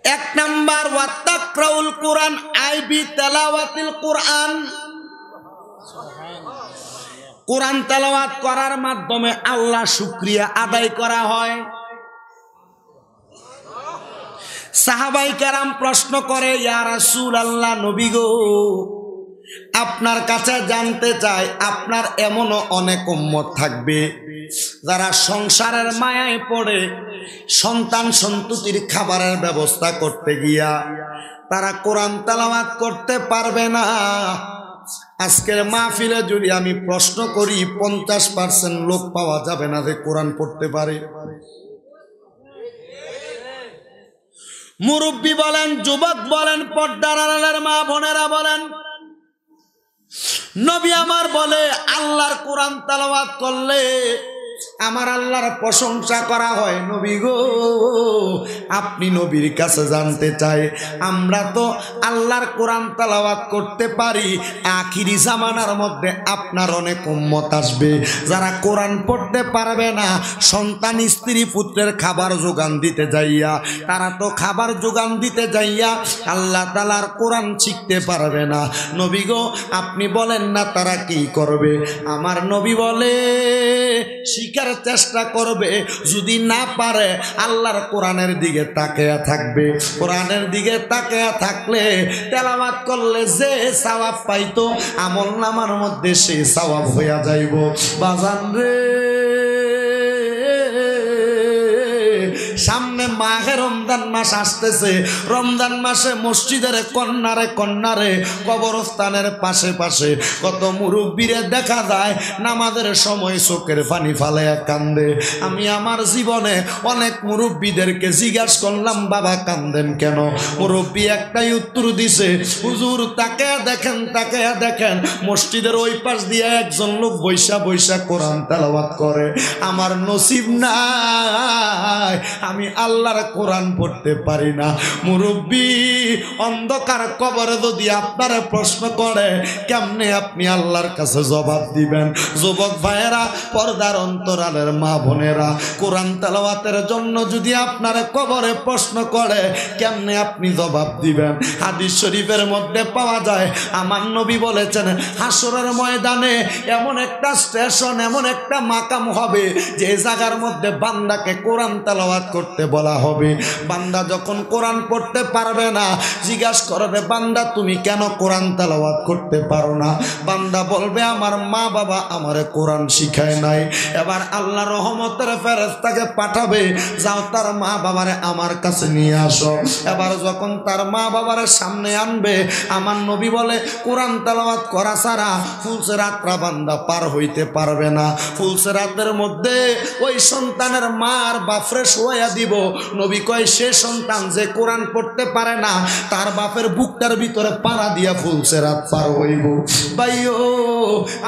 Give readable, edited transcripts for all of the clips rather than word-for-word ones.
এক নাম্বার ওয়াত্তাকরাউল কোরআন আইবি তেলাওয়াতিল কোরআন, কোরআন তেলাওয়াত করার মাধ্যমে আল্লাহ শুকরিয়া আদায় করা হয়। সাহাবায়ে কেরাম প্রশ্ন করে, ইয়া রাসূলুল্লাহ, নবী গো, আপনার কাছে জানতে চাই, আপনার এমনও অনেক উম্মত থাকবে যারা সংসারের মায়ায় পড়ে সন্তান সন্ততির খাবারের ব্যবস্থা করতে গিয়া তারা কোরআন তেলাওয়াত করতে পারবে না। আজকের মাহফিলে যদি আমি প্রশ্ন করি, 50% লোক পাওয়া যাবে না যে কোরআন পড়তে পারে। মুরব্বী বলেন, যুবক বলেন, পর্দার আড়ালের মা বোনেরা বলেন, নবী আমার বলে, আল্লাহর কোরআন তেলাওয়াত করলে আমার আল্লাহর প্রশংসা করা হয়। নবী গো, আপনি নবীর কাছে জানতে চাই, আমরা তো আল্লাহর কোরআন তেলাওয়াত করতে পারি, আখিরি জামানার মধ্যে আপনার অনেক উম্মত আসবে যারা কোরআন পড়তে পারবে না। সন্তান স্ত্রী পুত্রের খাবার যোগান দিতে যাইয়া, তারা তো খাবার যোগান দিতে যাইয়া আল্লাহ তাআলার কোরআন শিখতে পারবে না। নবী গো, আপনি বলেন না তারা কি করবে? আমার নবী বলে, শিখার চেষ্টা করবে, যদি না পারে আল্লাহর কোরআনের দিকে তাকিয়ে থাকবে। কোরআনের দিকে তাকিয়ে থাকলে, তেলাওয়াত করলে যে সওয়াব পাইতো আমলনামার মধ্যে সেই সওয়াব হইয়া যাইব। বাজান রে, সামনে মাহে রমজান মাস আসতেছে। রমজান মাসে মসজিদের কন্যারে কন্যারে কবরস্থানের পাশে পাশে কত মুরব্বীরে দেখা যায় নামাজের সময় চোখের পানি ফালাইয়া কান্দে। আমি আমার জীবনে অনেক মুরব্বীদেরকে জিজ্ঞাসা করলাম, বাবা কান্দেন কেন? মুরব্বী একটাই উত্তর দিছে, হুজুর তাকে দেখেন, তাকে দেখেন, মসজিদের ওই পাশ দিয়ে একজন লোক বৈশা বৈশা কোরআন তেলাওয়াত করে। আমার নসিব নাই, আমি আল্লাহর কোরআন পড়তে পারি না। মুরব্বী, অন্ধকার কবরে যদি আপনারা প্রশ্ন করে, কেমনে আপনি আল্লাহর কাছে জবাব দিবেন? যুবক ভাইয়েরা, পর্দার অন্তরালের মা বোনেরা, কোরআন তেলাওয়াতের জন্য যদি আপনারা কবরে প্রশ্ন করে, কেমনে আপনি জবাব দিবেন? হাদিস শরীফের মধ্যে পাওয়া যায়, আমার নবী বলেছেন, হাসরের ময়দানে এমন একটা স্টেশন, এমন একটা মাকাম হবে যে জায়গার মধ্যে বান্দাকে কোরআন তেলাওয়াত করতে বলা হবে। বান্দা যখন কোরআন পড়তে পারবে না, জিজ্ঞাসা করবে, বান্দা তুমি কেন কোরআন তেলাওয়াত করতে পারো না? বান্দা বলবে, আমার মা বাবা আমারে কোরআন শিখায় নাই। এবার আল্লাহ রহমতের ফেরেশতাকে পাঠাবে, যাও তার মা বাবারে আমার কাছে নিয়ে আসো। এবার যখন তার মা বাবারে সামনে আনবে, আমার নবী বলে, কোরআন তেলাওয়াত করা ছাড়া ফুলসেরাতরা বান্দা পার হইতে পারবে না। ফুলসেরাতের মধ্যে ওই সন্তানের মা আর বাপরে শোয়া দিব। নবী কয়, সে সন্তান যে কোরআন পড়তে পারে না, তার বাপের বুকটার ভিতরে পাড়া দিয়া ফুলসেরাত পার হইব। ভাইও,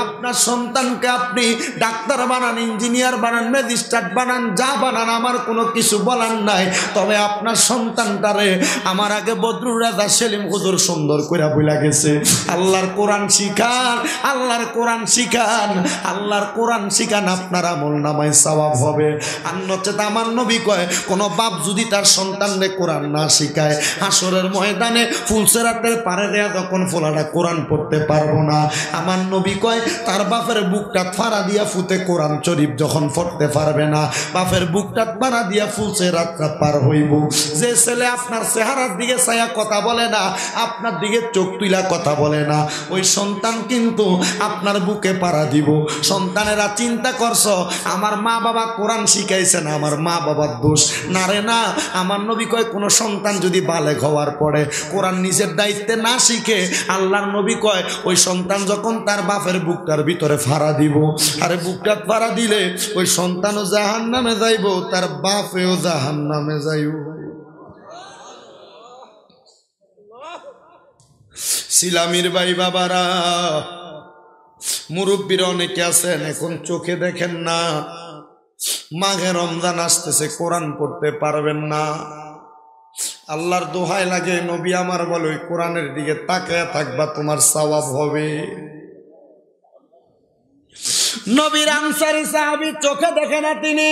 আপনার সন্তানকে আপনি ডাক্তার বানান, ইঞ্জিনিয়ার বানান, ম্যাজিস্ট্রেট বানান, যা বানান, আমার কোনো কিছু বলার নাই। তবে আপনার সন্তানটারে আমার আগে বদরুল রাজা সেলিম হুজুর সুন্দর করে বইলা গেছে, আল্লাহর কোরআন শিখান, আল্লাহর কোরআন শিখান, আল্লাহর কোরআন শিখান, আপনার আমল নামায় সওয়াব হবে। আর নচেত আমার নবী কয়, কোন বাপ যদি তার সন্তানকে কোরআন না শিখায়, হাসরের ময়দানে ফুলসেরাতের পারে দেয়া যখন ফোলাটা কোরআন পড়তে পারবো না। আমার নবী কয়, তার বাপের বুকটা ফাড়া দিয়া ফুতে কোরআন শরীফ যখন পড়তে পারবে না, বাপের বুকটা ফাড়া দিয়া ফুলসেরাতটা পার হইব। যে ছেলে আপনার চেহারার দিকে ছায়া কথা বলে না, আপনার দিকে চোখ তুইলা কথা বলে না, ওই সন্তান কিন্তু আপনার বুকে পাড়া দিব। সন্তানেরা চিন্তা করছো, আমার মা বাবা কোরআন শিখাইছে না, আমার মা বাবার দোষ না রে না। আমার নবী কয়, কোনো সন্তান যদি বালেগ হওয়ার পরে কোরআন নিজের দায়িত্বে না শিখে, আল্লাহর নবী কয়, ওই সন্তান যখন তার বাপের বুকটার ভিতরে ফাড়া দিব, আরে বুকটা ফাড়া দিলে ওই সন্তানও জাহান্নামে যাইব, তার বাপেও জাহান্নামে যাইব। সিলামির ভাই বাবারা, মুরব্বীরা অনেকে আছেন এখন চোখে দেখেন না, মাঘে রমজান আসতেছে, কোরআন পড়তে পারবেন না। আল্লাহর দোহাই লাগে, নবী আমার বলে, ওই কোরআনের দিকে তাকায়া থাকবা, তোমার সওয়াব হবে। নবীর আনসারী সাহাবী চোখে দেখে না, তিনি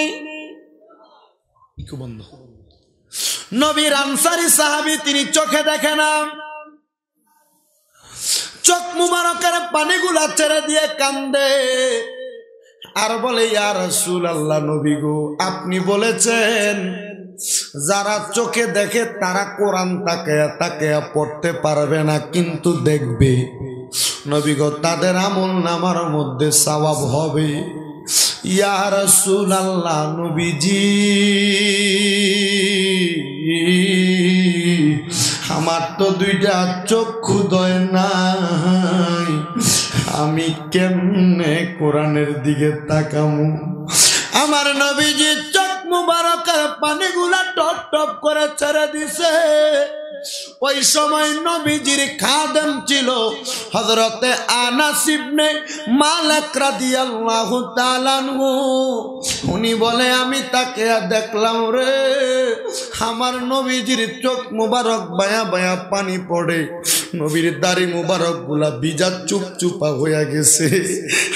বন্ধ। নবীর আনসারী সাহাবী তিনি চোখে দেখে না, চোখ মুবারকের পানিগুলা ছেড়ে দিয়ে কান্দে আর বলে, ইয়া রাসূলুল্লাহ, নবী গো, আপনি বলেছেন যারা চোখে দেখে তারা কোরআন তাকায়া তাকায়া পড়তে পারবে না, কিন্তু দেখবে। নবী গো, তাদের আমল নামার মধ্যে সওয়াব হবে। ইয়া রাসূলুল্লাহ, নবীজি, আমার তো দুইটা চক্ষুদয় নাই, আমি কেমনে কোরআনের দিকে তাকামু? আমার নবীজির চোখ মুবারকের পানিগুলা টপ টপ করে ছেড়ে দিছে। ওই সময় নবীজির খাদেম ছিল হযরতে আনাস ইবনে মালিক রাদিয়াল্লাহু তাআলা আনহু। উনি বলে, আমি তাকে দেখলাম রে, আমার নবীজির চোখ মুবারক বায়া বায়া পানি পড়ে, নবীর দাড়ি মুবারক গুলা ভিজা চুপচুপা হয়ে গেছে।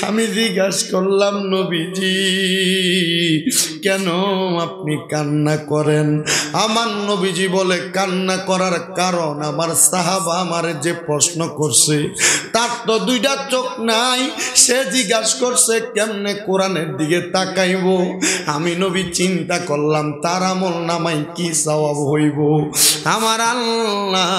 আমি জিজ্ঞাসা করলাম, নবীজি কেন আপনি কান্না করেন? আমার নবীজি বলে, কান্না করার কারণ আমার সাহাবা আমার যে প্রশ্ন করছে তার তো দুইটা চোখ নাই, সে জিজ্ঞাসা করছে কেমনে কোরআনের দিকে তাকাইব। আমি নবী চিন্তা করলাম তার আমল নামাই কি সওয়াব হইব। আমার আল্লাহ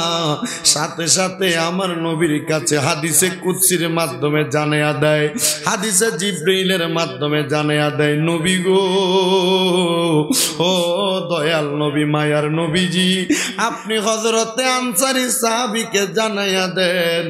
সাথে সাথে আমার নবীর কাছে হাদিসে কুদসির মাধ্যমে জানায়া দেয়, হাদিসে জিবরাইলের মাধ্যমে জানায়া দেয়, নবী গো, ও দয়াল নবী, মায়ার নবীজি, আপনি হযরতে আনসারী সাহাবীকে জানাইয়া দেন,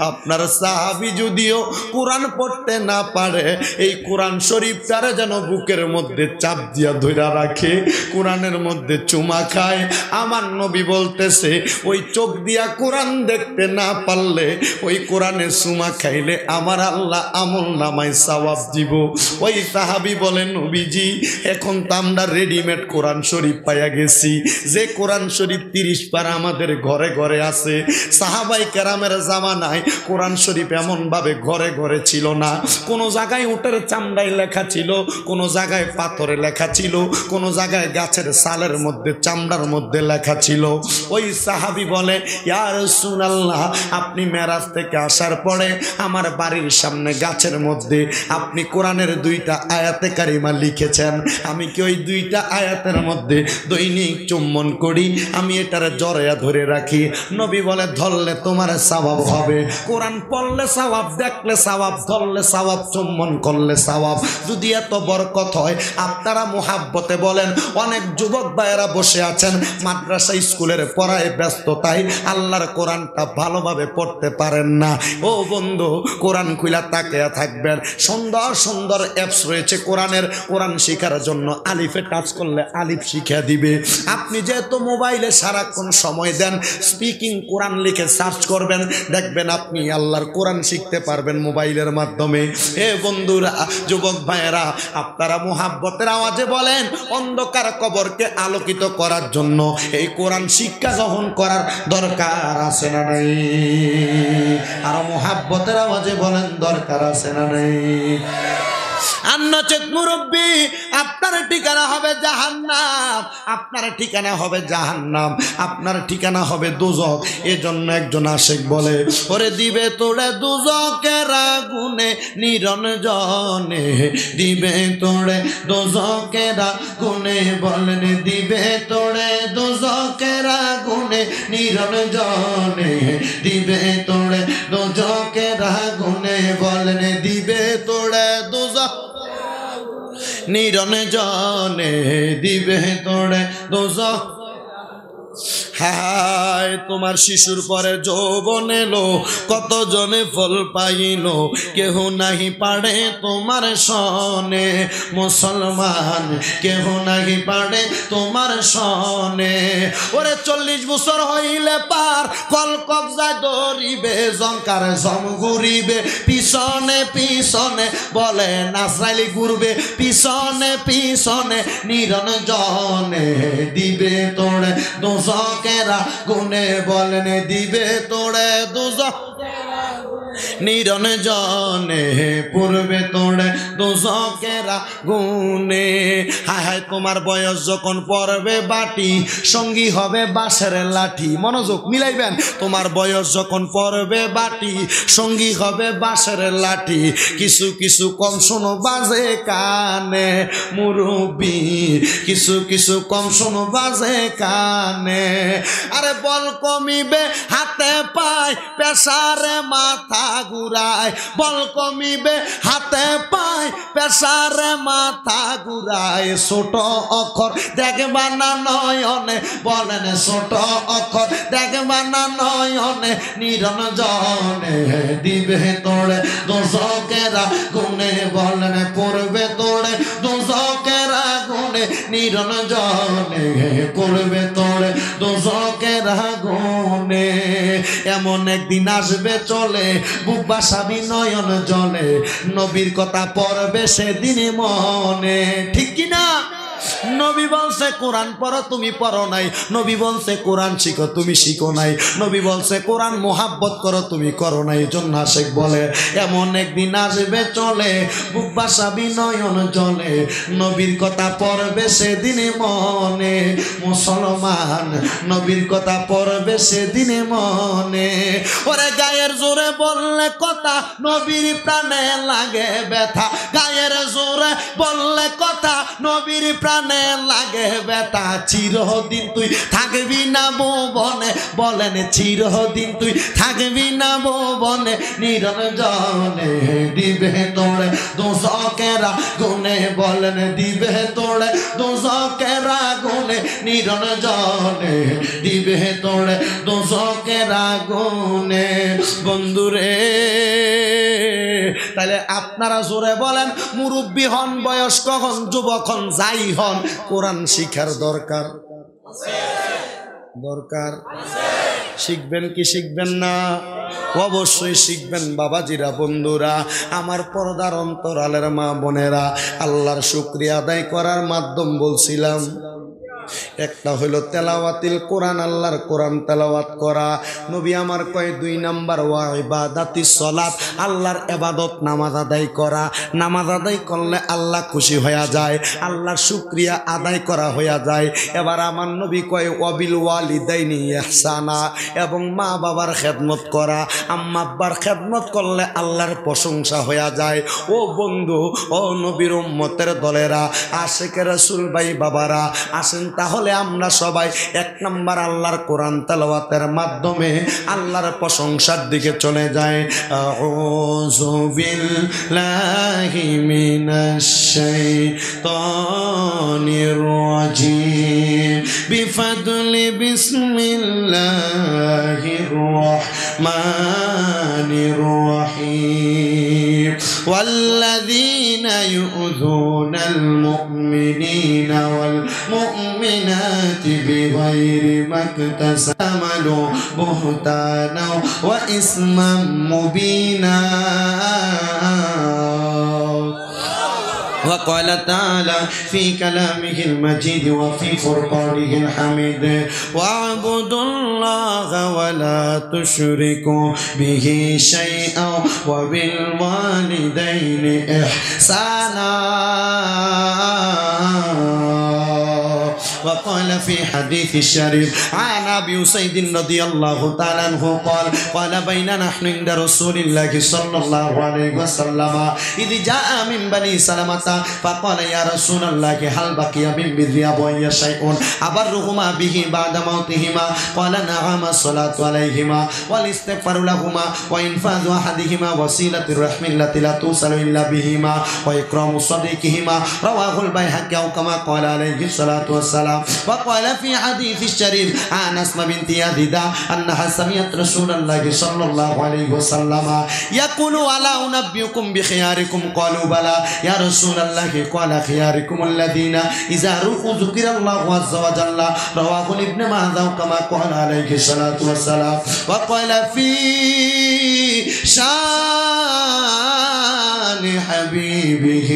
আপনার সাহাবী যদিও কোরআন পড়তে না পারে, এই কোরআন শরীফটারে যেন বুকের মধ্যে চাপ দিয়া ধইরা রাখে, কোরআনের মধ্যে চুমা খায়। আমার নবী বলতেছে, ওই চোখ দিয়া কোরআন দেখতে না পারলে ওই কোরআনে চুমা খাইলে আমার আল্লাহ আমল নামায় সওয়াব দিব। ওই সাহাবী বলেন, নবীজি, এখন তো আমরা রেডিমেড কোরআন শরীফ পাইয়া গেছি, যে কোরআন শরীফ 30 পারা আমাদের ঘরে ঘরে আছে। সাহাবাই কেরামের জামানায় কোরআন শরীফ এমন ভাবে ঘরে ঘরে ছিল না। কোন জায়গায় উটের চামড়ায় লেখা ছিল, কোন জায়গায় পাথরে লেখা ছিল, কোন জায়গায় গাছের ছালের মধ্যে চামড়ার মধ্যে লেখা ছিল। ওই সাহাবী বলে, ইয়া রাসূলুল্লাহ, আপনি মেরাজ থেকে আসার পরে আমার বাড়ির সামনে গাছের মধ্যে আপনি কোরআনের 2টা আয়াতে কারিমা লিখেছেন, আমি কি ওই 2টা আয়াতের মধ্যে দৈনিক চুম্বন করি, আমি এটারে জড়ায়া ধরে রাখি। নবী বলে, ধরলে তোমার সওয়াব হবে, কোরআন পড়লে সওয়াব, দেখলে সওয়াব, ধরলে সওয়াব, চুম্বন করলে সওয়াব। যদি এত বরকত হয়, আপনারা মুহাব্বতে বলেন, অনেক যুবক ভাইয়েরা বসে আছেন মাদ্রাসা স্কুলের পড়ায় ব্যস্ততায় আল্লাহর কোরআনটা ভালোভাবে পড়তে পারেন না। ও বন্ধু, কোরআন খুলা তাকিয়ে থাকবেন, সুন্দর সুন্দর অ্যাপস রয়েছে কোরআনের, কোরআন শেখার জন্য আলিফে টাচ করলে আলিফ শিখিয়ে দিবে। আপনি যেহেতু মোবাইলে সারাক্ষণ সময় দেন, স্পিকিং কোরআন লিখে সার্চ করবেন, দেখবেন আপনি আল্লাহর কোরআন শিখতে পারবেন মোবাইলের মাধ্যমে। এ বন্ধুরা, যুবক ভাইয়েরা, আপনারা মুহাব্বতের আওয়াজে বলেন, অন্ধকার কবরকে আলোকিত করার জন্য এই কোরআন শিক্ষা গ্রহণ করার দরকার আছে না নাই? আর মুহাব্বতের আওয়াজে বলেন, দরকার আছে না নাই? আন্নচেত মুরব্বী, আপনার ঠিকানা হবে জাহান্নাম, আপনার ঠিকানা হবে জাহান্নাম, আপনার ঠিকানা হবে দোজখ। এজন্য একজন আশিক বলে, ওরে দিবে তোরে দোজখের আগুনে নিরঞ্জনে, দিবে তোরে দোজখের আগুনে, বলেন দিবে তোরে দোজখের আগুনে নিরঞ্জনে, দিবে তোরে দোজখের আগুনে, বলেন দিবে তোরে দোজখ নিরঞ্জনে, দিবে তোরে দোজখ। হায়, তোমার শিশুর পরে যৌবন এলো, কত জনে ফল পাইল, কেহ নাহি পারে তোমার সনে, মুসলমান কেহ নাহি পারে তোমার সনে। ওরে 40 বছর হইলে পার, কল কবজায় ধরিবে, জঙ্কার জম ঘুরিবে, পিছনে পিছনে বলে নাচরাইলি ঘুরবে, পিছনে পিছনে নিরঞ্জনে, দিবে তোরে দোজখ দুজকেরা গুনে বলেন দিবে তোড়ে দুজক নিরঞ্জনে পূর্বে তোড়ে দুজকেরা গুনে। হায় হায় তোমার বয়স যখন পড়বে বাটি সঙ্গী হবে বাঁশের লাঠি। মনোযোগ মিলাইবেন। তোমার বয়স যখন পড়বে বাটি সঙ্গী হবে বাঁশের লাঠি। কিছু কিছু কম শোনো বাজে কানে মুরব্বি, কিছু কিছু কম শোনো বাজে কানে। আরে বল কমিবে হাতে পায় পেশারে মাথা ঘুরায়, বল কমিবে হাতে পায় পেশারে মাথা ঘুরায়। ছোট অক্ষর দেখবা না নয়নে বলেন ছোট অক্ষর দেখবা না নয়নে নিরঞ্জনে দিবে তোড়ে দুজকেরা গুনে বলেন পড়বে তোড়ে দুজকেরা গুনে নিরঞ্জনে পড়বে তোড়ে দুজকেরা গুনে। এমন একদিন আসবে চলে বুক বাসাবি নয়ন জলে, নবীর কথা পড়বে সেদিন মনে। ঠিক কিনা? নবী বলছে কোরআন পড়ো তুমি পড়ো নাই, নবী বলছে কোরআন শিখো তুমি শিখো নাই, নবী বলছে কোরআন মোহাব্বত করো তুমি করো নাই। জন্য আশেক বলে এমন একদিন আসবে চলে বুক বাসাবি নয়ন জলে, নবীর কথা পড়বে সেদিন মনে। মুসলমান নবীর কথা পড়বে সেদিন মনে। ওরে গায়ের জোরে বললে কথা নবীর প্রাণে লাগে ব্যথা, গায়ের জোরে বললে কথা নবীর প্রাণে লাগে ব্যথা। চিরদিন তুই থাকবি না ভুবনে বলেন চিরদিন তুই থাকবি না ভুবনে নিরঞ্জনে দিবে তোড়ে দুজকেরা গুনে বলেন দিবে তোড়ে দুজকেরা গুনে নিরঞ্জনে দিবে তোড়ে দুজকেরা গুনে। বন্ধুরে তাহলে আপনারা জোরে বলেন মুরব্বী হন বয়স্ক হন যুবক হন যাই হন কোরআন শিখার দরকার দরকার। শিখবেন কি শিখবেন না? অবশ্যই শিখবেন বাবাজিরা বন্ধুরা আমার পর্দার অন্তরালের মা বোনেরা। আল্লাহর শুকরিয়া আদায় করার মাধ্যম বলছিলাম একটা হইল তেলাওয়াতিল কোরআন, আল্লাহর কোরআন তেলাওয়াত করা। নবী আমার কয় 2 নাম্বার ওয়া ইবাদাতিস সালাত, আল্লাহর ইবাদত নামাজ আদায় করা। নামাজ আদায় করলে আল্লাহ খুশি হয়ে যায়, আল্লাহর শুকরিয়া আদায় করা হয়ে যায়। এবার আমার নবী কয় ওয়াবিল ওয়ালিদাইনি ইহসানা, এবং মা বাবার খেদমত করা। আম্মা আব্বার খেদমত করলে আল্লাহর প্রশংসা হয়ে যায়। ও বন্ধু ও নবীর উম্মতের দলেরা আশিকে রাসূল ভাই বাবারা আসেন তাহলে আমরা সবাই 1 নাম্বার আল্লাহর কোরআন তেলাওয়াতের মাধ্যমে আল্লাহর প্রশংসার দিকে চলে যায়। আউযু বিল্লাহি মিনাশ শাইতানির রাজিম বিফাদলি বিসমিল্লাহির রাহমানির রাহিম ওয়াল্লাযীনা ইউযুনাল মুমিনিনা ওয়াল মুমিনাতি বিগাইরি মাকতাসামালু বুহতানা ওয়া ইসমান মুবিনা। وقال تعالى في كلامه المجيد وفي فرقانه الحميد واعبدوا الله ولا تشركوا به شيئا وبالوالدين إحسانا. وقال في حديث الشريف عن أبي سعيد رضي الله تعالى عنه قال قال بين نحن عند رسول الله صلى الله عليه وسلم إذ جاء من بني سلمة فقال يا رسول الله هل بقي من بر أبوي شيء أبرهما به بعد موتهما؟ قال نعم الصلاة عليهما والاستغفار لهما وإنفاذ أحدهما وصلة الرحم التي لا توصل إلا بهما وإكرام صديقهما. رواه البيهقي أو كما قال عليه الصلاة والسلام. وقال في حديث الشريف عن أسماء بنت يزيد أنها سمعت رسول الله صلى الله عليه وسلم يقول ألا أنبئكم بخياركم؟ قالوا بلى يا رسول الله. قال خياركم الذين إذا ذكر الله عز وجل. رواه ابن ماجه كما قال عليه الصلاة والسلام. وقال في شان حبيبه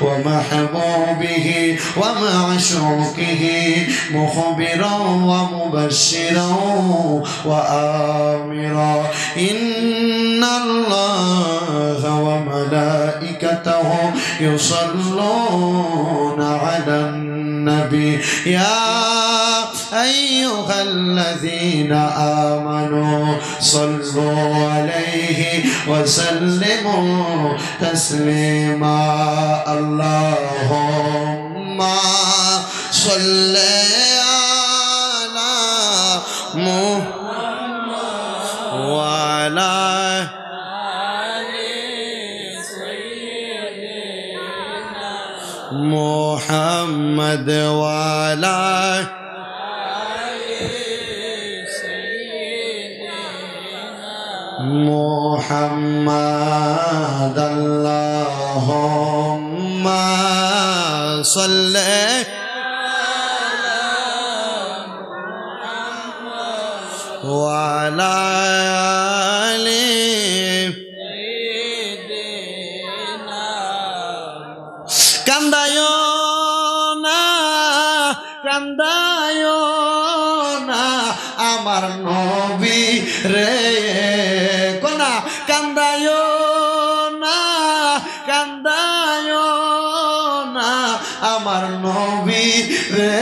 ومحبوبه ومعشوقه مخبرا ومبشرا وآمرا إن الله وملائكته يصلون على النبي يا أيها الذين آمنوا صلوا عليه وسلموا تسليما اللهم صل على محمد وعلى محمد وعلى محمد اللهم صل وعلى آل কান্দায়ো না আমার নবী রে কোনা কান্দায়ো না আমার নবী রে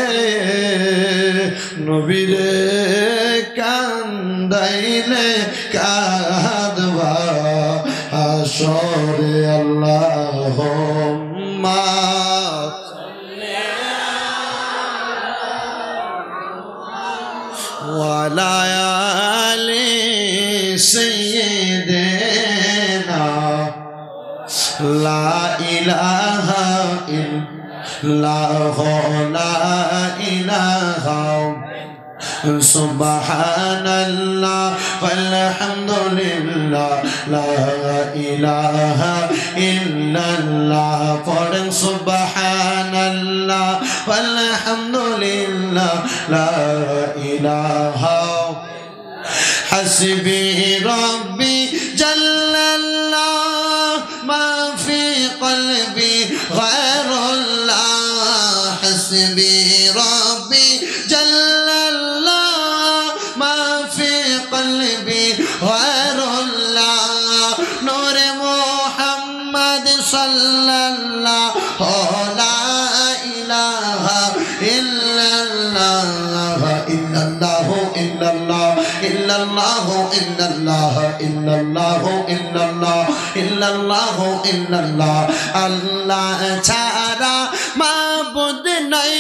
কান্দাইলে কাঁদবা হাসরে আল্লাহুম্মা وعلى آل سيدنا لا إله إلا الله لا إله سبحان الله والحمد لله لا إله إلا الله فورن سبحان الله والحمد لله لا إله حسبي ربي جل الله ما في قلبي غير الله حسبي ربي جل الله ما في قلبي غير الله نور محمد صلى الله لا إله إلا الله إلا الله إلا الله إلا الله إلا الله إلا الله إلا الله إلا الله إلا الله الله ছাড়া মাবুদ নাই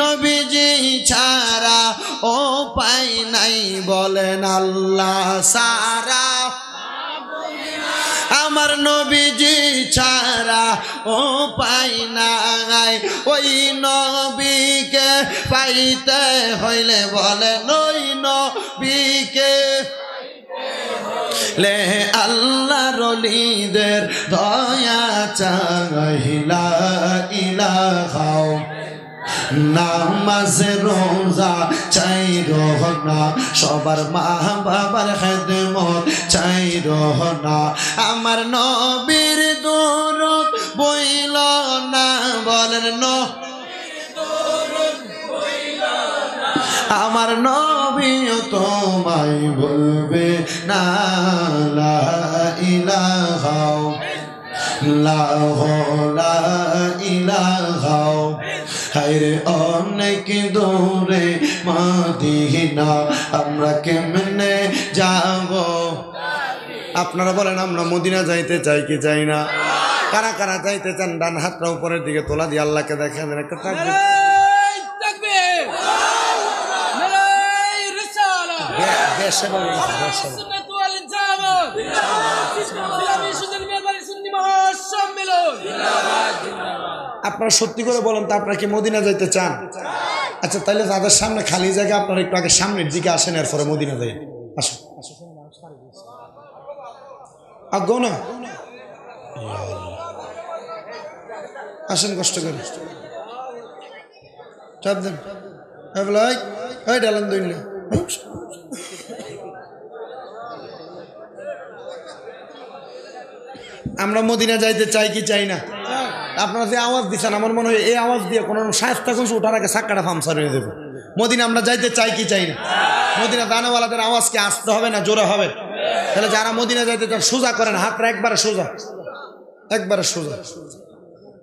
নবীজি ছাড়া উপায় নাই বলেন আল্লাহ ছাড়া আমার নবীজি ছাড়া উপায় নাই ওই নবীকে পাইতে হইলে বলেন ওই নবীকে লে আল্লাহর ওলিদের দয়া চাইলা ইলাহা নামাজ রোজা চাই রহনা সবার মা বাবার খেদমত চাই রহনা আমার নবীর দরুদ বইল না বলেন আমার নবীও তোমায় বলবে না লা ইলাহা লা ইলাহা হায়রে অনেক দূরে মদিনা আমরা কেমনে যাব আপনারা বলেন আমরা মদিনা যাইতে চাই কি চাই না কারা কারা যাইতে চান ডান হাতটা উপরের দিকে তোলা দিয়ে আল্লাহকে দেখেন একটা তাকবীর দেশে বলেন আপনারা সত্যি করে বলেন তো আপনারা কি মদিনা যাইতে চান আচ্ছা তাহলে তাদের সামনে খালি জায়গা আপনারা একটু আগে সামনের দিকে আসেন এরপরে মদিনা যাই আসুন আগ্রহ না আসেন কষ্ট করে চাপ দেন ডালান দইন আমরা মদিনা যাইতে চাই কি চাই না আপনারা যে আওয়াজ দিচ্ছেন আমার মনে হয় এই আওয়াজ দিয়ে কোনো শায়েস্তা খুশি ওঠার আগে চাক্কাটা পাংচার হয়ে দেবে। মদিনা আমরা যাইতে চাই কি চাই না? মদিনা দানেওয়ালাদের আওয়াজ কি আসতে হবে না জোরে হবে? তাহলে যারা মদিনা যাইতে চান সোজা করেন হাতটা, একবারে সোজা, একবারে সোজা।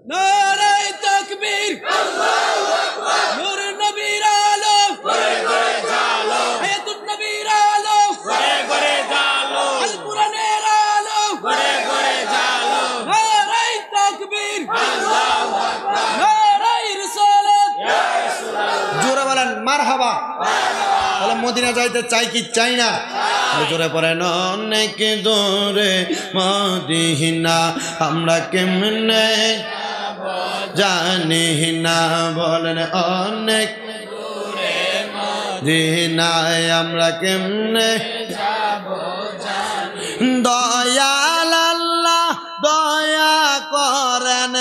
নারে তাকবীর, আল্লাহু আকবার, নূর নবীর আলো, ঘরে ঘরে জালো, হায়াতুন নবীর আলো, ঘরে ঘরে জালো, আল কুরআনের আলো, ঘরে ঘরে জালো। নারে তাকবীর, আল্লাহু আকবার, নারে রিসালাত, ইয়া রাসূলুল্লাহ। জোরে বলেন মারহাবা। তাহলে মদিনা যাইতে চাই কি চাই না? জোরে পড়েন অনেক দূরে মদিনা আমরা কেমনে জানি না, বলেন অনেক দূরে মদিনায় আমরা কেমনে দয়াল আল্লাহ দয়া করেন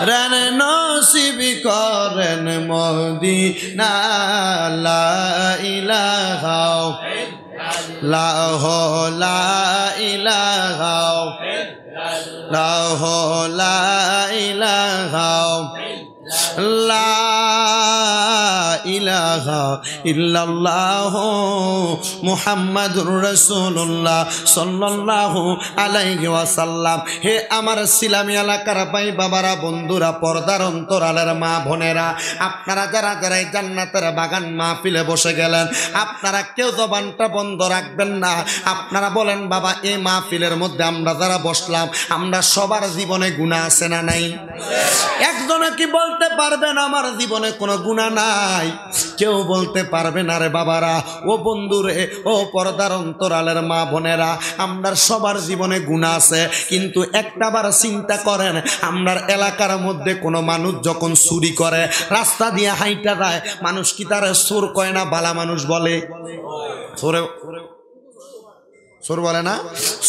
রেন নসিব করেন মদিনা লা ইলাহা ইল্লাল্লাহ লা ইলাহা ইল্লাল্লাহ লা ইলাহা ইলাহা ইল্লাল্লাহ মুহাম্মাদুর রাসূলুল্লাহ সাল্লাল্লাহু আলাইহি ওয়াসাল্লাম। হে আমার সিলামি এলাকার ভাই বাবারা, বন্ধুরা, পর্দার অন্তরালের মা বোনেরা, আপনারা যারা যারা এই জান্নাতের বাগান মাহফিলে বসে গেলেন, আপনারা কেউ জবানটা বন্ধ রাখবেন না। আপনারা বলেন বাবা এই মাহফিলের মধ্যে আমরা যারা বসলাম আমরা সবার জীবনে গুনাহ আছে না নাই? একজনে কি বলতে পারবেন আমার জীবনে কোনো গুনাহ নাই? কেউ বলতে পারবে না রে বাবারা, ও বন্ধুরে, ও পর্দার অন্তরালের মা বোনেরা, আমরা সবার জীবনে গুনাহ আছে। কিন্তু একটাবার চিন্তা করেন, আমরার এলাকার মধ্যে কোনো মানুষ যখন চুরি করে রাস্তা দিয়ে হাইটা যায়, মানুষ কি তার চোর কয় না বালা মানুষ বলে? চোরে চোর বলে না?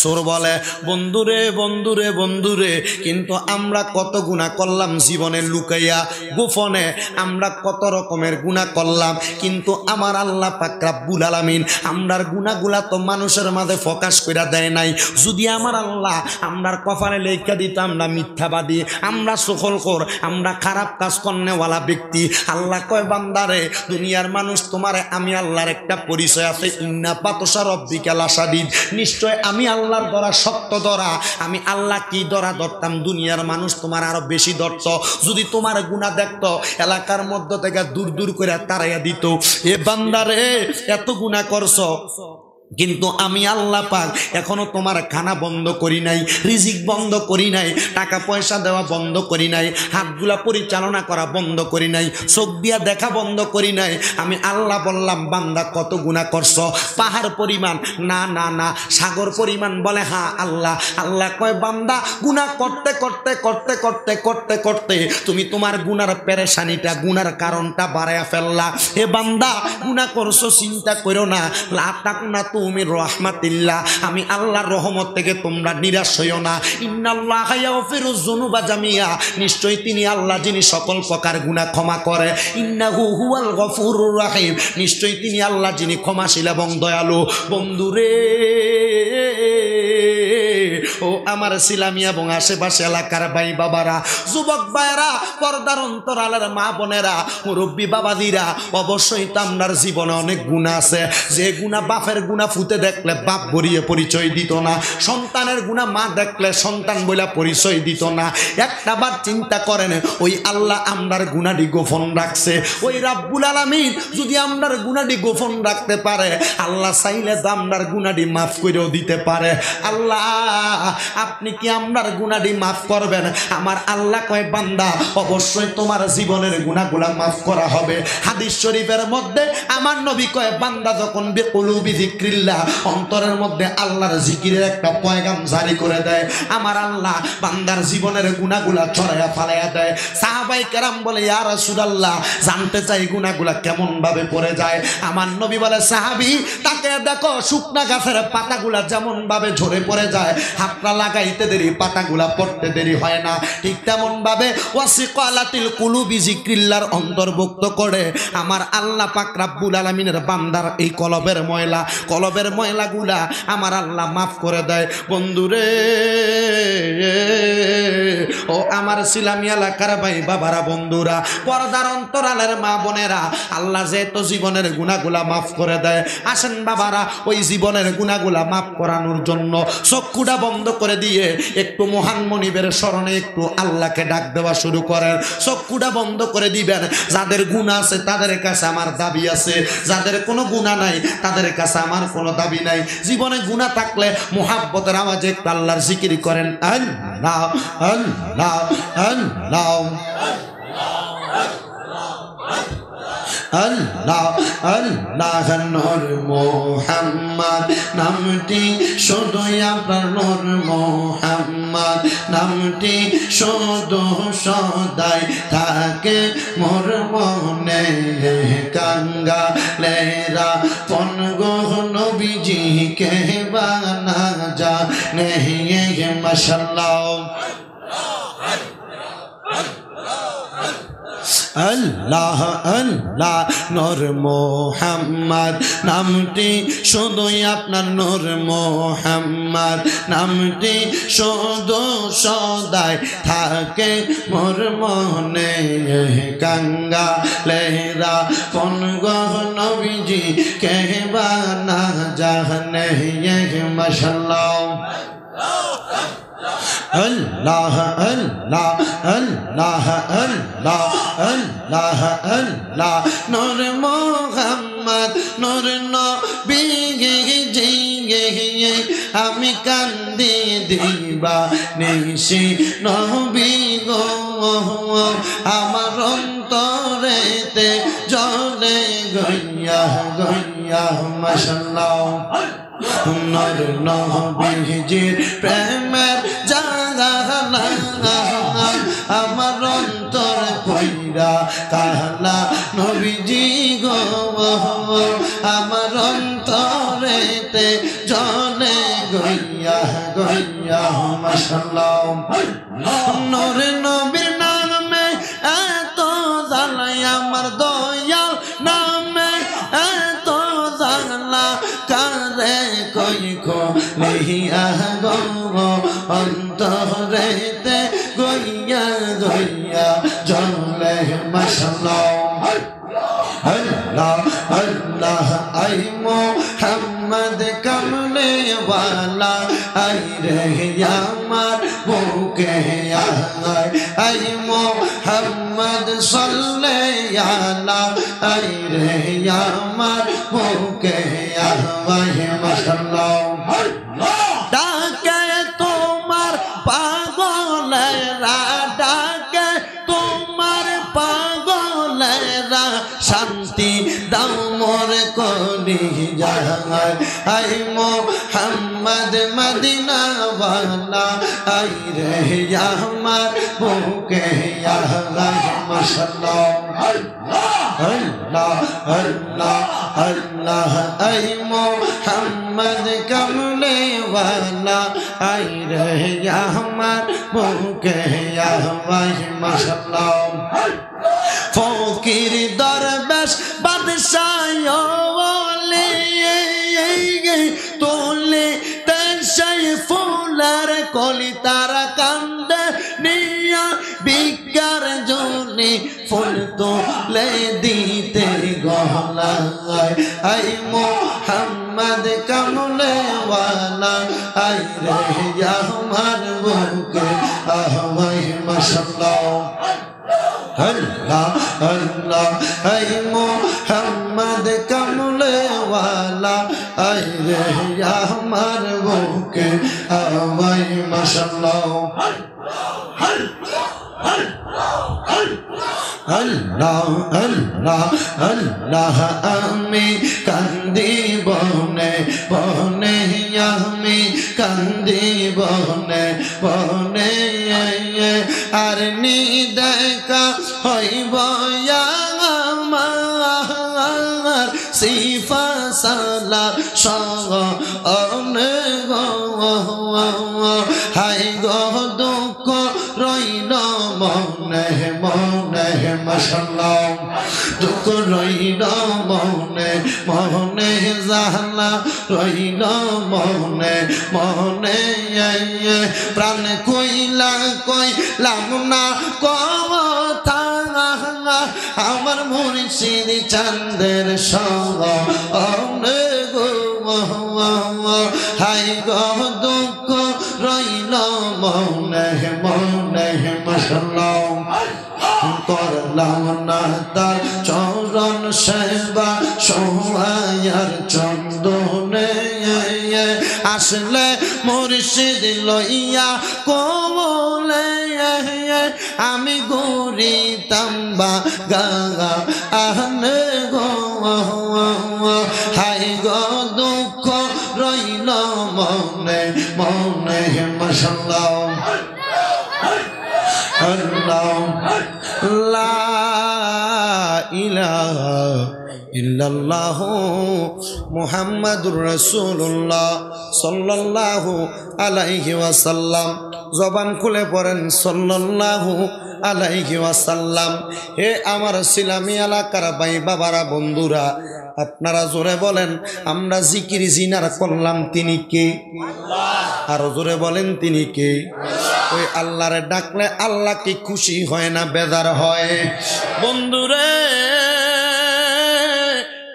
চোর বলে। বন্ধুরে বন্ধুরে বন্ধুরে, কিন্তু আমরা কত গুনাহ করলাম জীবনে লুকাইয়া গোপনে, আমরা কত রকমের গুনাহ করলাম, কিন্তু আমার আল্লাহ পাক রব্বুল আলামিন আমরার গুনাহগুলা তো মানুষের মাঝে প্রকাশ কইরা দেয় নাই। যদি আমার আল্লাহ আমরার কপালে লেখা দিত আমরা মিথ্যাবাদী, আমরা সকলখোর, আমরা খারাপ কাজ করনেওয়ালা ব্যক্তি, আল্লাহ কয় বান্দারে দুনিয়ার মানুষ তোমারে আমি আল্লাহর একটা পরিচয় আছে, ইন্না বাতশা রব্বিকা লাশাদীদ, নিশ্চয় আমি আল্লাহর ধরা শক্ত ধরা। আমি আল্লাহ কি ধরা ধরতাম, দুনিয়ার মানুষ তোমার আরো বেশি ধরত। যদি তোমার গুনাহ দেখতো এলাকার মধ্য থেকে দূর দূর করে তাড়াইয়া দিত। এ বান্দারে এত গুনাহ করছো, কিন্তু আমি আল্লাহ পাক এখনো তোমার খানা বন্ধ করি নাই, রিজিক বন্ধ করি নাই, টাকা পয়সা দেওয়া বন্ধ করি নাই, হাতগুলা পরিচালনা করা বন্ধ করি নাই, চোখ দিয়া দেখা বন্ধ করি নাই। আমি আল্লাহ বললাম বান্দা কত গুনাহ করছো? পাহাড় পরিমাণ না না না, সাগর পরিমাণ। বলে হ্যাঁ আল্লাহ। আল্লাহ কয় বান্দা গুনাহ করতে করতে করতে করতে করতে করতে তুমি তোমার গুনার পেরেশানিটা, গুনার কারণটা বাড়ায়া ফেললা। হে বান্দা গুনাহ করছো চিন্তা করো না, লা তাকুনা তুমি রহমাতিল্লাহ, আমি আল্লাহর রহমত থেকে তোমরা নিরাশ হইও না। ইন্নাল্লাহা ইয়াগফিরুয যুনুবা জামিয়া, নিশ্চয় তিনি আল্লাহ যিনি সকল প্রকার গুনাহ ক্ষমা করে। ইন্নাহু হুয়াল গফুরুর রহিম, নিশ্চয় তিনি আল্লাহ যিনি ক্ষমাশীল এবং দয়ালু। বন্ধুরে ও আমার সিলামি এবং আশেপাশে এলাকার ভাই বাবারা, যুবক ভাইরা, পর্দার অন্তরালের মা বোনেরা, মুরব্বী বাবাদিরা, অবশ্যই তো আপনার জীবনে অনেক গুনাহ আছে। যে গুনাহ বাপের গুনাহ ফুতে দেখলে বাপ বলিয়ে পরিচয় দিত না, সন্তানের গুনাহ মা দেখলে সন্তান বলে পরিচয় দিত না। একটাবার চিন্তা করেন, ওই আল্লাহ আমরার গুনাহটি গোপন রাখছে। ওই রাব্বুল আলামিন যদি আমরার গুনাহটি গোপন রাখতে পারে, আল্লাহ চাইলে তো আমরার গুনাহটি মাফ করেও দিতে পারে। আল্লাহ আপনি কি আমরার গুনাহটি মাফ করবেন? আমার আল্লাহ কয় বান্দা অবশ্যই তোমার জীবনের গুনাহগুলা মাফ করা হবে। হাদিস শরীফের মধ্যে আমার নবী কয় বান্দা যখন বিকুলুবি যিকরিল্লাহ, অন্তরের মধ্যে আল্লাহর জিকিরের একটা পয়গাম জারি করে দেয়, আমার আল্লাহ বান্দার জীবনের গুনাহগুলা ছড়াইয়া ফালাইয়া দেয়। সাহাবায়ে কেরাম বলে ইয়া রাসূলুল্লাহ, জানতে চাই গুনাহগুলা কেমন ভাবে পড়ে যায়। আমার নবী বলে সাহাবী তাকে দেখো শুকনা গাছের পাতাগুলা যেমন ভাবে ঝরে পড়ে যায়, পাতা লাগাইতে দেরি, পাতাগুলা পড়তে দেরি হয় না। ঠিক তেমন ভাবে ওয়াসিকালাতিল কুলুবি যিকরিল্লাহর অন্তর্ভুক্ত করে আমার আল্লাহ পাক রাব্বুল আলামিনের বান্দার এই কলবের ময়লাগুলা আমার আল্লাহ মাফ করে দেয়। বন্ধুরে ও আমার সিলামি এলাকার ভাই বাবারা, বন্ধুরা, পর্দার অন্তরালের মা বোনেরা, আল্লাহ যেহেতু জীবনের গুনাহগুলা মাফ করে দেয়, আসেন বাবারা ওই জীবনের গুনাহগুলা মাফ করানোর জন্য চক্ষুটা বন্ধ করে দিয়ে একটু মহান মনিবের স্মরণে একটু আল্লাহকে ডাক দেওয়া শুরু করেন। চক্ষুটা বন্ধ করে দিবেন। যাদের গুনাহ আছে তাদের কাছে আমার দাবি আছে, যাদের কোনো গুনাহ নাই তাদের কাছে আমার কোনো দাবি নাই। জীবনে গুনাহ থাকলে মুহাব্বতের আওয়াজে একটু আল্লাহর জিকির করেন, আল্লাহ আল্লাহ আল্লাহ আল্লাহ আল্লাহ। নূর মুহাম্মদ নামটি শুধু আপনার, নূর মুহাম্মদ নামটি শুধু সদাই থাকে মোর মনে। কাঙ্গালেরা পনগো নবীজিকে বানা জানে মাশাআল্লাহ। আল্লাহ আল্লাহ। নূর মুহাম্মদ নামটি শুধুই আপনার, নূর মুহাম্মদ নামটি শুধু সদাই থাকে মোর মনে। কাঙ্গালেরা পনগো নবীজি কে বানা জানে মাশাআল্লাহ। আল্লাহ আল্লাহ আল্লাহ আল্লাহ আল্লাহ আল্লাহ। নূর মুহাম্মদ নূর নবীজি আমি কান্দি দিবা নিশি নবী গো, আমার অন্তরেতে জলে গইয়া গইয়া মাশাআল্লাহ। নূর নবীজির প্রেমের জাগালা আমার অন্তর কইরা কালা। নবীজি গো আমার অন্তরেতে জলে গইয়া গইয়া মাশাআল্লাহ। নূর নবীর নামে এত জ্বালাই, আমার দয়াল নামে এত জ্বালা, কারে কই লিহিয়া গো অন্তরেতে গইয়া গইয়া জলে মাশাআল্লাহ। আল্লাহ আল্লাহ। আই মুহাম্মদ কামলে ওয়ালা, আই রে আমার বুকে আয়। আই মুহাম্মদ সাল্লাল্লাহু আলা, আই রে আমার বুকে আয় মাশাআল্লাহ। ডাকে তোমার পাগলেরা, ডাকে তোমার পাগলেরা, শান্তি দাও মোর কলি যায়। আই মুহাম্মদ মদিনা ওয়ালা, আই রে আমার বুকে আয় মাশাআল্লাহ। আল্লাহ আল্লাহ আল্লাহ। আই মুহাম্মদ কামলে ওয়ালা, আই রে আমার বুকে আয় মাশাআল্লাহ। ফকির দরবেশ বাদশাহ ওলি তোলে তেসাই ফুলার কলি, তারা কান্দে নিয়া বিকার জনে ফুল তোলে দিতে গলায়। আই মুহাম্মদ কামলে ওয়ালা, আই রে আমার বুকে আয় মাশাআল্লাহ। আল্লাহ আল্লাহ। আই মুহাম্মদ কামলে ওয়ালা, আই রে আমার বুকে আয় মাশাআল্লাহ। আল্লাহ আল্লাহ আল্লাহ। আমি কান্দি বনে বনে, আমি কান্দি বনে বনে, আর নি দেখা হইব আমার সিফা সালা সগ অনে গো হাই গো দুঃখ রইল মনে মনে মাশাআল্লাহ দুঃখ রইল মনে মনে জালা রইল মনে মনে প্রাণ কইলাম না কথা আমার মুর্শিদ চাঁদের সঙ্গে গো হাই গো দুঃখ রইল মনে মনে মাশাআল্লাহ করলাম না তার চরণ সেবা সোহায়ার চন্দনে আসলে মুর্শিদ লইয়া কোমলে আমি ঘুরিতাম বাগা আহনে গো হাই গো দুঃখ রইল মনে মনে মাশাআল্লাহ আল্লাহ লা ইলাহা ইল্লাল্লাহু মুহাম্মাদুর রাসূলুল্লাহ সাল্লাল্লাহু আলাইহি ওয়াসাল্লাম জবান খুলে পড়েন সাল্লাল্লাহু আলাইহি ওয়াসাল্লাম। হে আমার ইসলামী এলাকার ভাই বাবারা বন্ধুরা, আপনারা জোরে বলেন আমরা জিকির জিনার করলাম তিনি কে? আল্লাহ। আর জোরে বলেন তিনি কে? ওই আল্লাহরে ডাকলে আল্লাহ কি খুশি হয় না বেজার হয়? বন্ধুরে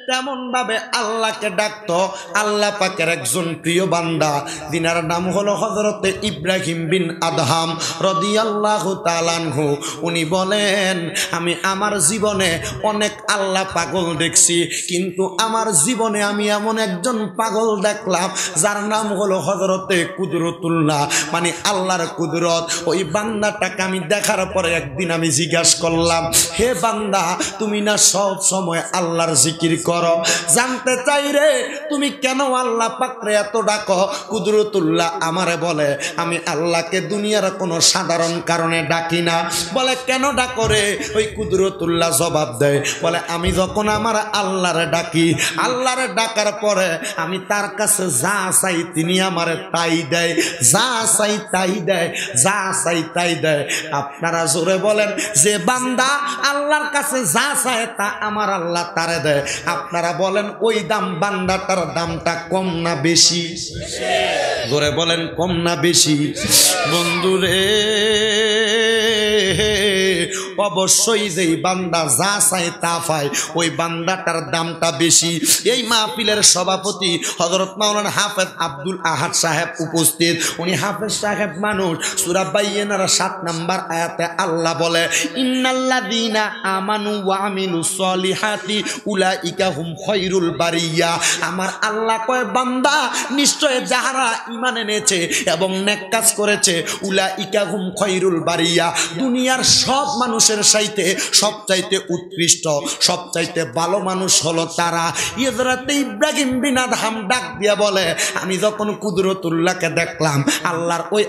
তেমন ভাবে আল্লাহকে ডাকতো আল্লাহ পাকের একজন প্রিয় বান্দা, যিনার নাম হলো হযরতে ইব্রাহিম বিন আদহাম রাদিয়াল্লাহু তাআলা আনহু। উনি বলেন আমি আমার জীবনে অনেক আল্লাহ পাগল দেখছি, কিন্তু আমার জীবনে আমি এমন একজন পাগল দেখলাম যার নাম হলো হযরতে কুদরতুল্লাহ, মানে আল্লাহর কুদরত। ওই বান্দাটাকে আমি দেখার পরে একদিন আমি জিজ্ঞাসা করলাম, হে বান্দা তুমি না সব সময় আল্লাহর জিকির করো, জানতে চাই রে তুমি কেন আল্লাহ পাকরে এত ডাকো? কুদরতুল্লাহ আমারে বলে আমি আল্লাহকে দুনিয়ার কোনো সাধারণ কারণে ডাকি না। বলে কেন ডাকো রে? ওই কুদরতুল্লাহ জবাব দেয়, বলে আমি যখন আমার আল্লাহরে ডাকি, আল্লাহরে ডাকার পরে আমি তার কাছে যা চাই তিনি আমারে তাই দেয়, যা চাই তাই দেয়, যা চাই তাই দেয়। আপনারা জোরে বলেন যে বান্দা আল্লাহর কাছে যা চায় তা আমার আল্লাহ তারে দেয়। আপনারা বলেন ওই দাম বান্দাটার দামটা কম না বেশি? জোরে বলেন কম না বেশি? বন্ধুরে অবশ্যই যেই বান্দা যা চায় তা পায় ওই বান্দাটার দামটা বেশি। এই মাহফিলের সভাপতি হযরত মাওলানা হাফেজ আব্দুল আহাদ সাহেব উপস্থিত। উনি হাফেজ সাহেব মানুষ। সূরা বাইয়িনার 7 নম্বর আয়াতে আল্লাহ বলে ইন্নাল্লাযীনা আমানু ওয়া আমিলুস সলিহাতি উলাইকা হুম খায়রুল বারিয়া। আমার আল্লাহ কয় বান্দা নিশ্চয় যাহারা ঈমান এনেছে এবং নেক কাজ করেছে উলাইকা হুম খায়রুল বারিয়া, দুনিয়ার সব মানুষের চাইতে সবচাইতে উৎকৃষ্ট সবচাইতে ভালো মানুষ হলো তারা। হযরত ইব্রাহিম বিন আদহাম ডাক দিয়া বলে আমি যখন কুদরতুল্লাহকে দেখলাম আল্লাহর ওই